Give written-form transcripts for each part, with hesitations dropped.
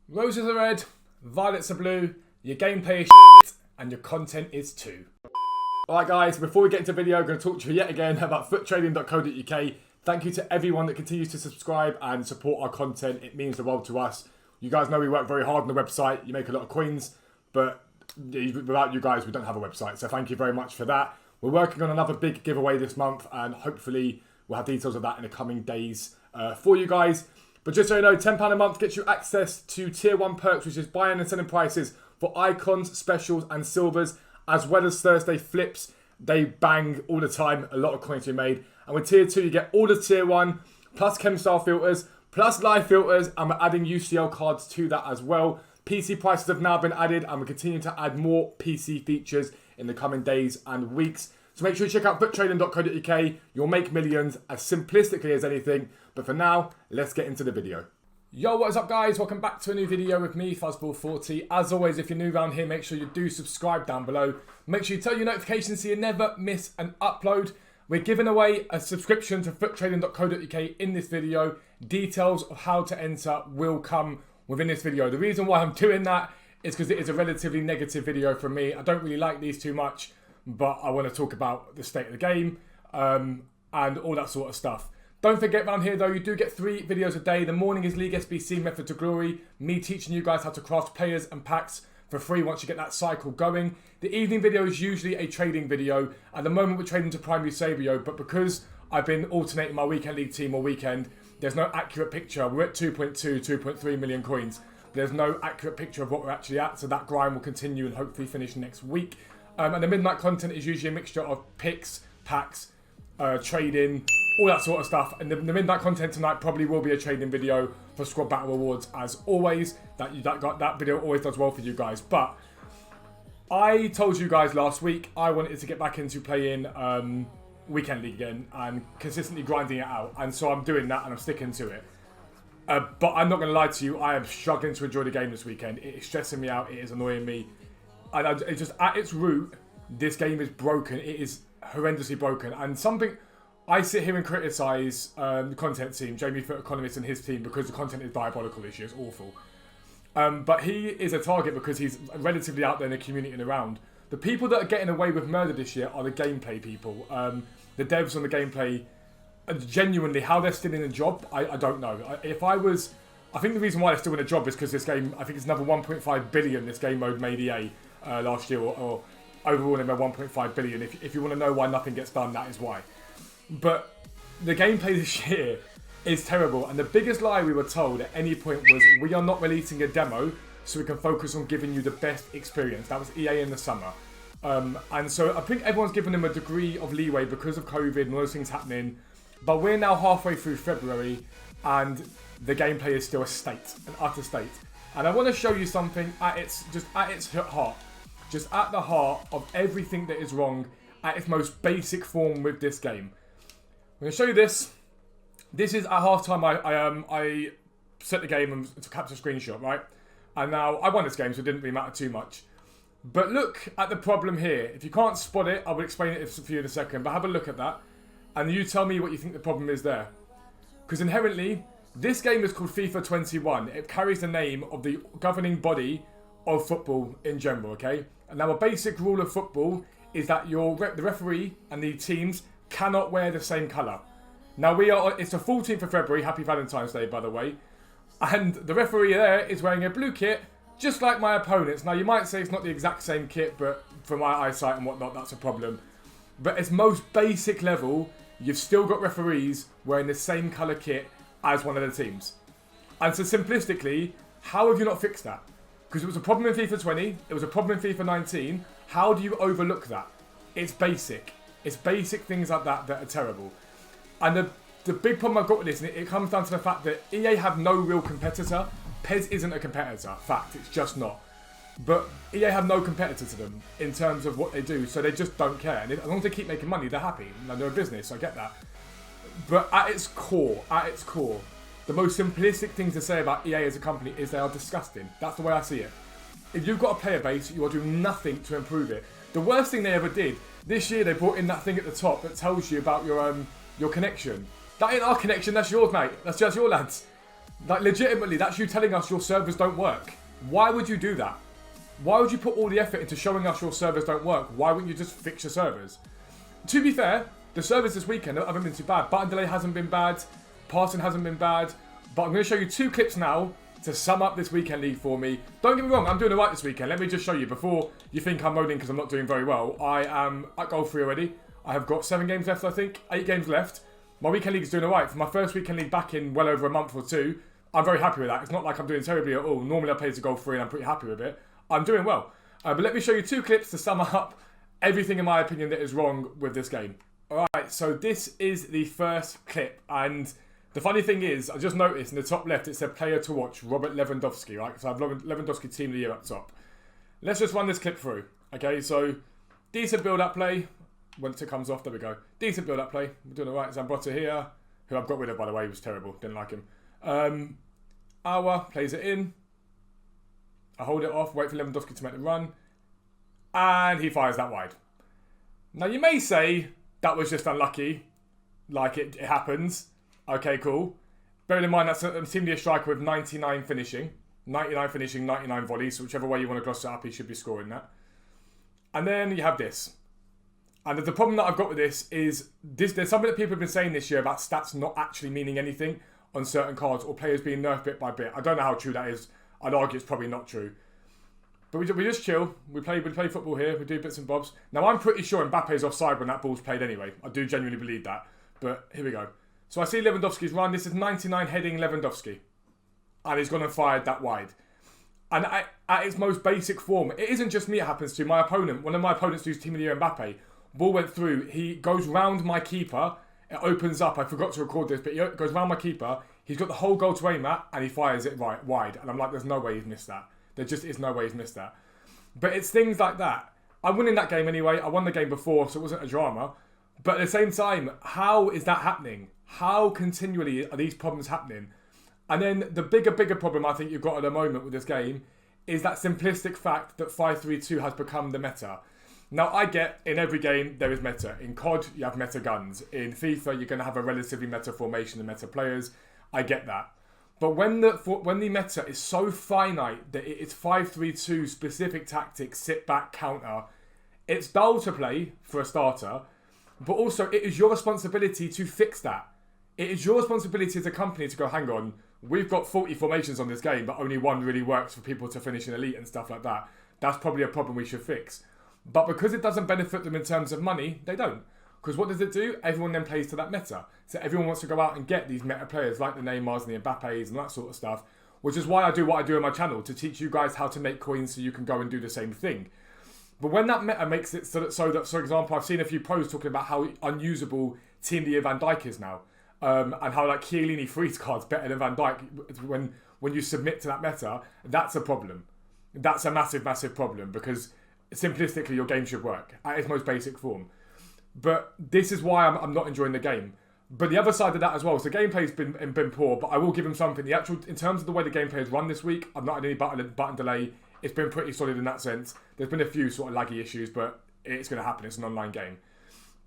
Roses are red, violets are blue, your gameplay is shit, and your content is too. Alright guys, before we get into the video, I'm going to talk to you yet again about futtrading.co.uk. Thank you to everyone that continues to subscribe and support our content. It means the world to us. You guys know we work very hard on the website. You make a lot of coins, but without you guys, we don't have a website. So thank you very much for that. We're working on another big giveaway this month, and hopefully we'll have details of that in the coming days for you guys. But just so you know, £10 a month gets you access to Tier 1 perks, which is buying and selling prices for icons, specials and silvers, as well as Thursday flips. They bang all the time, a lot of coins to be made. And with Tier 2, you get all the Tier 1, plus ChemStar filters, plus live filters, and we're adding UCL cards to that as well. PC prices have now been added, and we're continuing to add more PC features in the coming days and weeks. So make sure you check out futtrading.co.uk. You'll make millions as simplistically as anything. But for now, let's get into the video. Yo, what is up guys? Welcome back to a new video with me, Fuzzball40. As always, if you're new around here, make sure you do subscribe down below. Make sure you turn your notifications so you never miss an upload. We're giving away a subscription to futtrading.co.uk in this video. Details of how to enter will come within this video. The reason why I'm doing that is because it is a relatively negative video for me. I don't really like these too much, but I want to talk about the state of the game and all that sort of stuff. Don't forget around here though, you do get 3 videos a day. The morning is League SBC Method to Glory, me teaching you guys how to craft players and packs for free once you get that cycle going. The evening video is usually a trading video. At the moment we're trading to Primary Savio, but because I've been alternating my weekend league team all weekend, there's no accurate picture. We're at 2.2, 2.3 million coins. There's no accurate picture of what we're actually at, so that grind will continue and hopefully finish next week. And the midnight content is usually a mixture of picks, packs, trading, all that sort of stuff. And the midnight content tonight probably will be a trading video for Squad Battle Rewards as always. That video always does well for you guys. But I told you guys last week I wanted to get back into playing Weekend League again and consistently grinding it out. And so I'm doing that and I'm sticking to it. But I'm not going to lie to you, I am struggling to enjoy the game this weekend. It is stressing me out, it is annoying me. And it's just, at its root, this game is broken. It is horrendously broken. And something, I sit here and criticise the content team, Jamie Foot Economist and his team, because the content is diabolical this year. It's awful. But he is a target because he's relatively out there in the community and around. The people that are getting away with murder this year are the gameplay people. The devs on the gameplay, genuinely, how they're still in a job, I don't know. I think the reason why they're still in a job is because this game, I think it's another 1.5 billion this game mode made EA last year, or overall they made 1.5 billion. If you want to know why nothing gets done, that is why. But the gameplay this year is terrible, and the biggest lie we were told at any point was we are not releasing a demo so we can focus on giving you the best experience. That was EA in the summer. And so I think everyone's given them a degree of leeway because of COVID and all those things happening. But we're now halfway through February and the gameplay is still a state, an utter state. And I want to show you something at its heart. Just at the heart of everything that is wrong, at its most basic form with this game. I'm going to show you this. This is at halftime. I set the game and to capture a screenshot, right? And now I won this game, so it didn't really matter too much. But look at the problem here. If you can't spot it, I will explain it for you in a second. But have a look at that, and you tell me what you think the problem is there. Because inherently, this game is called FIFA 21. It carries the name of the governing body of football in general, okay? And now a basic rule of football is that the referee and the teams cannot wear the same colour. Now it's the 14th of February, happy Valentine's Day by the way, and the referee there is wearing a blue kit, just like my opponents. Now you might say it's not the exact same kit, but for my eyesight and whatnot, that's a problem. But at most basic level, you've still got referees wearing the same colour kit as one of the teams. And so simplistically, how have you not fixed that? Because it was a problem in FIFA 20, it was a problem in FIFA 19. How do you overlook that? It's basic. It's basic things like that that are terrible. And the big problem I've got with this, and it comes down to the fact that EA have no real competitor. PES isn't a competitor. Fact, it's just not. But EA have no competitor to them in terms of what they do, so they just don't care. And as long as they keep making money, they're happy. And they're a business, I get that. But at its core, the most simplistic thing to say about EA as a company is they are disgusting. That's the way I see it. If you've got a player base, you are doing nothing to improve it. The worst thing they ever did, this year they brought in that thing at the top that tells you about your connection. That ain't our connection, that's yours, mate. That's just your lads. Like, legitimately, that's you telling us your servers don't work. Why would you do that? Why would you put all the effort into showing us your servers don't work? Why wouldn't you just fix your servers? To be fair, the servers this weekend haven't been too bad. Button delay hasn't been bad. Passing hasn't been bad. But I'm going to show you 2 clips now to sum up this weekend league for me. Don't get me wrong, I'm doing alright this weekend. Let me just show you before you think I'm moaning because I'm not doing very well. I am at goal 3 already. I have got 7 games left, I think. 8 games left. My weekend league is doing alright. For my first weekend league back in well over a month or 2, I'm very happy with that. It's not like I'm doing terribly at all. Normally I play to goal 3 and I'm pretty happy with it. I'm doing well. But let me show you 2 clips to sum up everything in my opinion that is wrong with this game. Alright, so this is the first clip, and the funny thing is, I just noticed in the top left it said player to watch, Robert Lewandowski, right? So I have Lewandowski team of the year up top. Let's just run this clip through. Okay, so decent build-up play. Once it comes off, there we go. Decent build-up play. We're doing alright. Zambrotta here, who I've got rid of, by the way. He was terrible. Didn't like him. Awa plays it in. I hold it off, wait for Lewandowski to make the run. And he fires that wide. Now, you may say that was just unlucky. Like, it happens. Okay, cool. Bearing in mind that's a team of the year striker with 99 finishing. 99 finishing, 99 volleys. So whichever way you want to gloss it up, he should be scoring that. And then you have this. And the problem that I've got with this is there's something that people have been saying this year about stats not actually meaning anything on certain cards or players being nerfed bit by bit. I don't know how true that is. I'd argue it's probably not true. But we just chill. We play football here. We do bits and bobs. Now, I'm pretty sure Mbappe's offside when that ball's played anyway. I do genuinely believe that. But here we go. So I see Lewandowski's run. This is 99 heading Lewandowski. And he's gone and fired that wide. And at its most basic form, it isn't just me it happens to. My opponent, one of my opponents who's team of the year Mbappe, ball went through. He goes round my keeper. It opens up. I forgot to record this, but he goes round my keeper. He's got the whole goal to aim at, and he fires it right wide. And I'm like, there's no way he's missed that. There just is no way he's missed that. But it's things like that. I'm winning that game anyway. I won the game before, so it wasn't a drama. But at the same time, how is that happening? How continually are these problems happening? And then the bigger problem I think you've got at the moment with this game is that simplistic fact that 5-3-2 has become the meta. Now, I get in every game there is meta. In COD, you have meta guns. In FIFA, you're going to have a relatively meta formation and meta players. I get that. But when the meta is so finite that it is 5-3-2 specific tactics, sit back, counter, it's dull to play for a starter, but also it is your responsibility to fix that. It is your responsibility as a company to go, hang on, we've got 40 formations on this game, but only one really works for people to finish in elite and stuff like that. That's probably a problem we should fix. But because it doesn't benefit them in terms of money, they don't. Because what does it do? Everyone then plays to that meta. So everyone wants to go out and get these meta players like the Neymars and the Mbappes and that sort of stuff, which is why I do what I do on my channel, to teach you guys how to make coins so you can go and do the same thing. But when that meta makes it so that, for example, I've seen a few pros talking about how unusable Team of the Year Van Dijk is now. And how like Chiellini freeze cards better than Van Dijk when you submit to that meta, that's a problem. That's a massive problem because simplistically your game should work at its most basic form. But this is why I'm not enjoying the game. But the other side of that as well, so the gameplay's been poor, but I will give him something. In terms of the way the gameplay has run this week, I've not had any button delay. It's been pretty solid in that sense. There's been a few sort of laggy issues, but it's going to happen. It's an online game.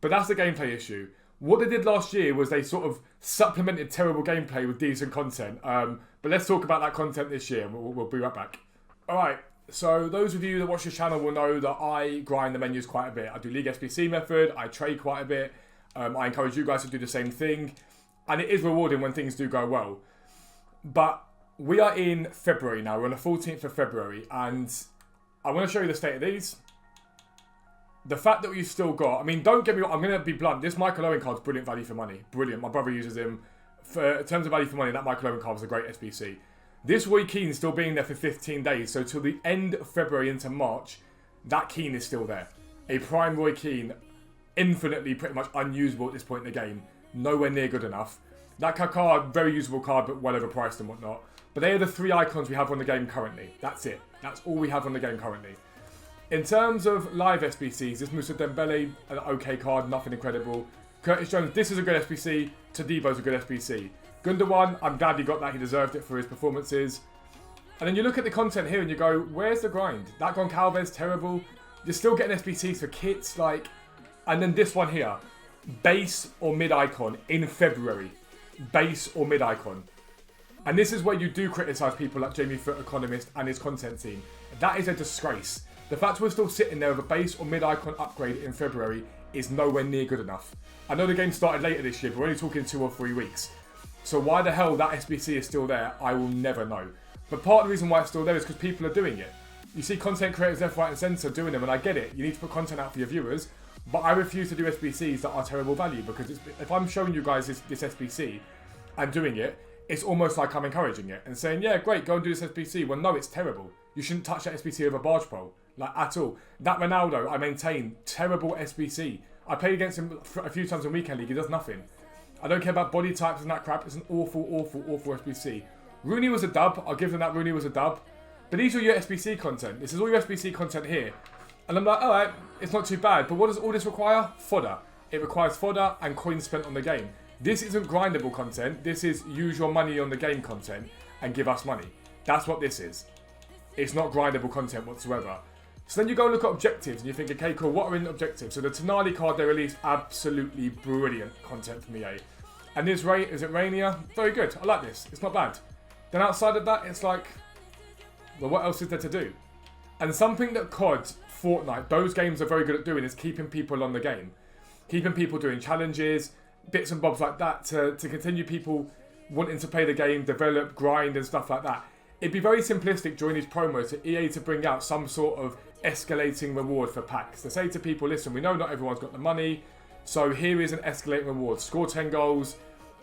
But that's the gameplay issue. What they did last year was they sort of supplemented terrible gameplay with decent content. But let's talk about that content this year, and we'll be right back. Alright, so those of you that watch this channel will know that I grind the menus quite a bit. I do League SBC method, I trade quite a bit. I encourage you guys to do the same thing. And it is rewarding when things do go well. But we are in February now. We're on the 14th of February. And I want to show you the state of these. The fact that we've still got... I mean, don't get me wrong. I'm going to be blunt. This Michael Owen card's brilliant value for money. Brilliant. My brother uses him. In terms of value for money, that Michael Owen card was a great SBC. This Roy Keane still being there for 15 days. So till the end of February into March, that Keane is still there. A prime Roy Keane, infinitely pretty much unusable at this point in the game. Nowhere near good enough. That Kaká, very usable card, but well overpriced and whatnot. But they are the 3 icons we have on the game currently. That's it. That's all we have on the game currently. In terms of live SBCs, this Moussa Dembele, an okay card, nothing incredible. Curtis Jones, this is a good SBC. Tadebo's a good SBC. Gundogan, I'm glad he got that. He deserved it for his performances. And then you look at the content here and you go, where's the grind? That Goncalves, terrible. You're still getting SBCs for kits, like... And then this one here. Base or mid icon in February. Base or mid icon. And this is where you do criticise people like Jamie Foot, Economist, and his content team. That is a disgrace. The fact we're still sitting there with a base or mid-icon upgrade in February is nowhere near good enough. I know the game started later this year, but we're only talking 2 or 3 weeks. So why the hell that SBC is still there, I will never know. But part of the reason why it's still there is because people are doing it. You see content creators left, right and centre doing them, and I get it. You need to put content out for your viewers, but I refuse to do SBCs that are terrible value, because if I'm showing you guys this SBC and doing it, it's almost like I'm encouraging it and saying, yeah, great, go and do this SBC. Well, no, it's terrible. You shouldn't touch that SBC over barge pole, like at all. That Ronaldo, I maintain, terrible SBC. I played against him a few times in Weekend League, he does nothing. I don't care about body types and that crap. It's an awful, awful, awful SBC. Rooney was a dub. I'll give them that. Rooney was a dub. But these are your SBC content. This is all your SBC content here. And I'm like, alright, it's not too bad. But what does all this require? Fodder. It requires fodder and coins spent on the game. This isn't grindable content. This is use your money on the game content and give us money. That's what this is. It's not grindable content whatsoever. So then you go look at objectives and you think, okay, cool, what are in objectives? So the Tonali card they released, absolutely brilliant content from EA. And this rate, is it Rainier? Very good, I like this, it's not bad. Then outside of that, it's like, well, what else is there to do? And something that COD, Fortnite, those games are very good at doing is keeping people on the game. Keeping people doing challenges, bits and bobs like that to continue people wanting to play the game, develop, grind and stuff like that. It'd be very simplistic during these promos for EA to bring out some sort of escalating reward for packs. To say to people, listen, we know not everyone's got the money, so here is an escalating reward. Score 10 goals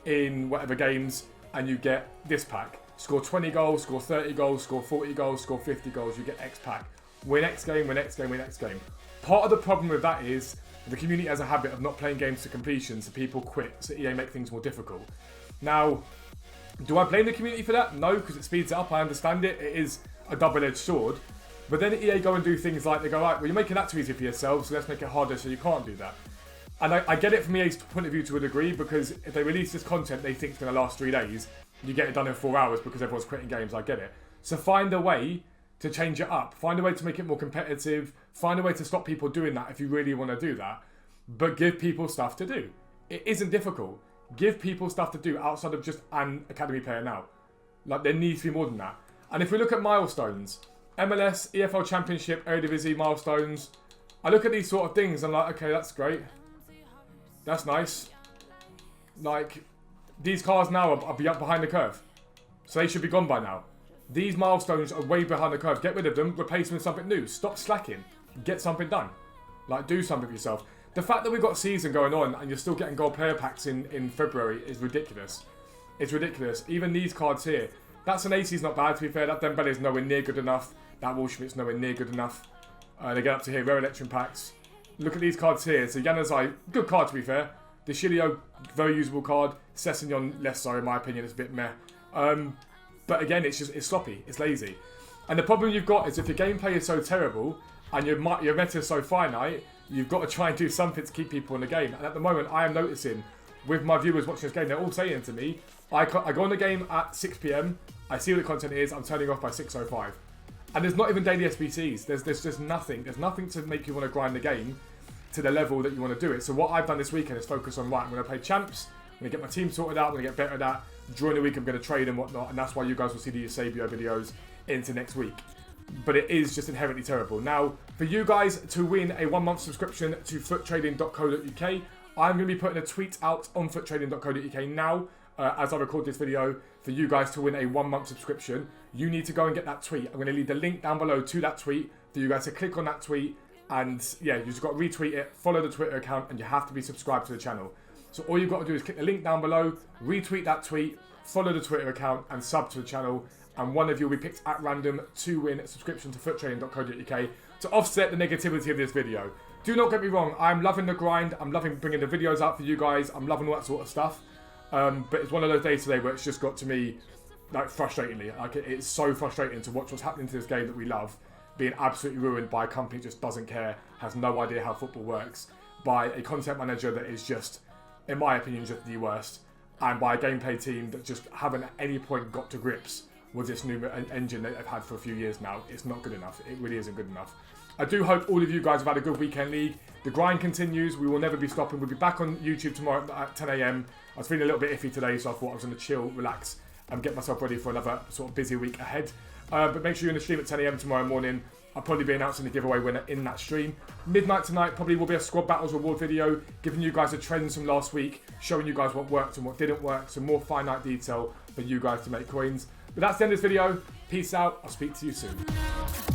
in whatever games and you get this pack. Score 20 goals, score 30 goals, score 40 goals, score 50 goals, you get X pack. Win X game, win X game, win X game. Part of the problem with that is the community has a habit of not playing games to completion, so people quit, so EA make things more difficult. Now, do I blame the community for that? No, because it speeds it up, I understand it. It is a double-edged sword. But then EA go and do things like, they go, right, well, you're making that too easy for yourselves, so let's make it harder so you can't do that. And I get it from EA's point of view to a degree, because if they release this content they think is going to last 3 days, you get it done in 4 hours because everyone's quitting games, I get it. So find a way to change it up. Find a way to make it more competitive. Find a way to stop people doing that if you really want to do that. But give people stuff to do. It isn't difficult. Give people stuff to do outside of just an academy player now. Like, there needs to be more than that. And if we look at milestones, MLS, EFL Championship, Eredivisie milestones, I look at these sort of things and I'm like, okay, that's great. That's nice. Like, these cars now are behind the curve. So they should be gone by now. These milestones are way behind the curve. Get rid of them, replace them with something new. Stop slacking. Get something done. Like, do something for yourself. The fact that we've got a season going on and you're still getting gold player packs in February is ridiculous. It's ridiculous. Even these cards here. That's an AC is not bad, to be fair. That Dembele is nowhere near good enough. That Waldschmidt's nowhere near good enough. They get up to here. Rare Electrum packs. Look at these cards here. So Januzaj, good card to be fair. Deschilio, very usable card. Sessegnon, less so in my opinion. It's a bit meh. But again, it's sloppy. It's lazy. And the problem you've got is if your gameplay is so terrible and your meta is so finite, you've got to try and do something to keep people in the game. And at the moment, I am noticing with my viewers watching this game, they're all saying to me, I go on the game at 6 PM, I see what the content is, I'm turning off by 6:05. And there's not even daily SBCs. There's just nothing. There's nothing to make you want to grind the game to the level that you want to do it. So what I've done this weekend is focus on, right, I'm going to play champs, I'm going to get my team sorted out, I'm going to get better at that. During the week, I'm going to trade and whatnot, and that's why you guys will see the Eusebio videos into next week. But it is just inherently terrible. Now, for you guys to win a 1-month subscription to futtrading.co.uk, I'm going to be putting a tweet out on futtrading.co.uk now, as I record this video, for you guys to win a 1-month subscription. You need to go and get that tweet. I'm going to leave the link down below to that tweet for you guys to click on that tweet, and yeah, you just got to retweet it, follow the Twitter account, and you have to be subscribed to the channel. So all you've got to do is click the link down below, retweet that tweet, follow the Twitter account, and sub to the channel. And one of you will be picked at random to win a subscription to futtrading.co.uk to offset the negativity of this video. Do not get me wrong, I'm loving the grind, I'm loving bringing the videos out for you guys, I'm loving all that sort of stuff. But it's one of those days today where it's just got to me, like, frustratingly. Like, it's so frustrating to watch what's happening to this game that we love being absolutely ruined by a company that just doesn't care, has no idea how football works, by a content manager that is just, in my opinion, just the worst, and by a gameplay team that just haven't at any point got to grips with this new engine that they've had for a few years now. It's not good enough. It really isn't good enough. I do hope all of you guys have had a good weekend league. The grind continues. We will never be stopping. We'll be back on YouTube tomorrow at 10 AM. I was feeling a little bit iffy today, so I thought I was going to chill, relax, and get myself ready for another sort of busy week ahead. But make sure you're in the stream at 10 AM tomorrow morning. I'll probably be announcing the giveaway winner in that stream. Midnight tonight probably will be a Squad Battles reward video, giving you guys the trends from last week, showing you guys what worked and what didn't work, some more finite detail for you guys to make coins. But that's the end of this video. Peace out. I'll speak to you soon.